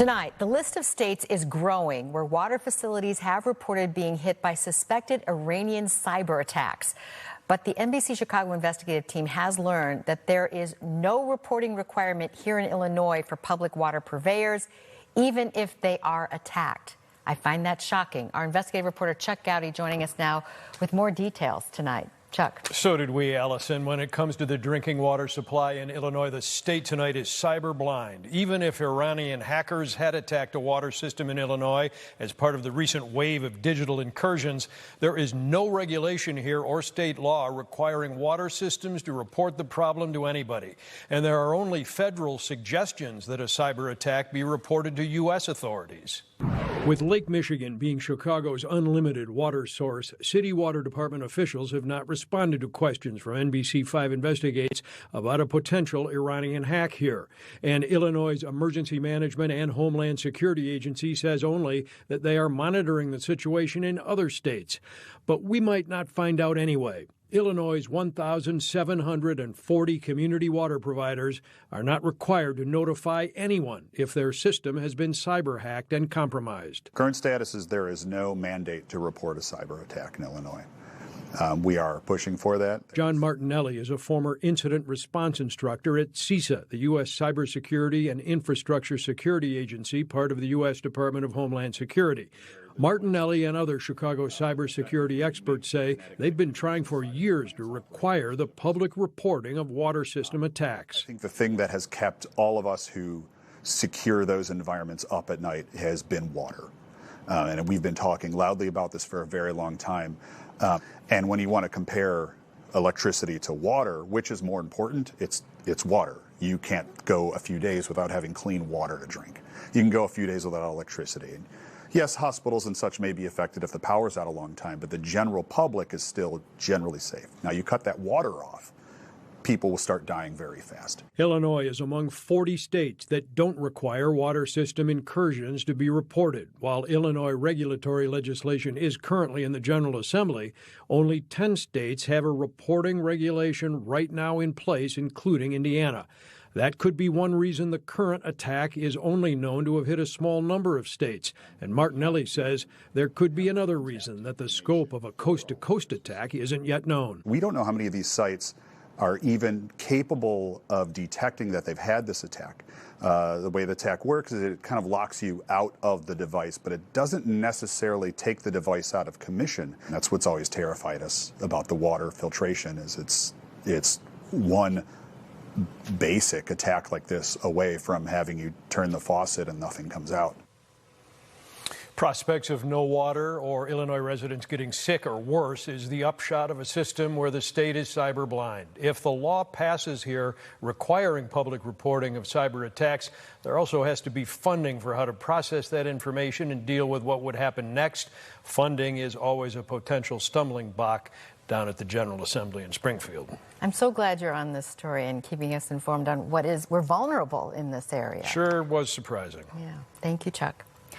Tonight, the list of states is growing where water facilities have reported being hit by suspected Iranian cyber attacks. But the NBC Chicago investigative team has learned that there is no reporting requirement here in Illinois for public water purveyors, even if they are attacked. I find that shocking. Our investigative reporter Chuck Goudie joining us now with more details tonight. Chuck. So did we, Allison. When it comes to the drinking water supply in Illinois, the state tonight is cyber blind. Even if Iranian hackers had attacked a water system in Illinois as part of the recent wave of digital incursions, there is no regulation here or state law requiring water systems to report the problem to anybody. And there are only federal suggestions that a cyber attack be reported to U.S. authorities. With Lake Michigan being Chicago's unlimited water source, city water department officials have not responded to questions from NBC5 Investigates about a potential Iranian hack here. And Illinois' Emergency Management and Homeland Security Agency says only that they are monitoring the situation in other states. But we might not find out anyway. Illinois' 1,740 community water providers are not required to notify anyone if their system has been cyber hacked and compromised. Current status is there is no mandate to report a cyber attack in Illinois. We are pushing for that. John Martinelli is a former incident response instructor at CISA, the U.S. Cybersecurity and Infrastructure Security Agency, part of the U.S. Department of Homeland Security. Martinelli and other Chicago cybersecurity experts say they've been trying for years to require the public reporting of water system attacks. I think the thing that has kept all of us who secure those environments up at night has been water. And we've been talking loudly about this for a very long time. And when you want to compare electricity to water, which is more important, it's water. You can't go a few days without having clean water to drink. You can go a few days without electricity. Yes, hospitals and such may be affected if the power's out a long time, but the general public is still generally safe. Now, you cut that water off, people will start dying very fast. Illinois is among 40 states that don't require water system incursions to be reported. While Illinois regulatory legislation is currently in the General Assembly, only 10 states have a reporting regulation right now in place, including Indiana. That could be one reason the current attack is only known to have hit a small number of states. And Martinelli says there could be another reason that the scope of a coast-to-coast attack isn't yet known. We don't know how many of these sites are even capable of detecting that they've had this attack. The way the attack works is it kind of locks you out of the device, but it doesn't necessarily take the device out of commission. And that's what's always terrified us about the water filtration is it's one basic attack like this away from having you turn the faucet and nothing comes out. Prospects of no water or Illinois residents getting sick or worse is the upshot of a system where the state is cyber blind. If the law passes here requiring public reporting of cyber attacks, there also has to be funding for how to process that information and deal with what would happen next. Funding is always a potential stumbling block down at the General Assembly in Springfield. I'm so glad you're on this story and keeping us informed on we're vulnerable in this area. Sure was surprising. Yeah. Thank you, Chuck.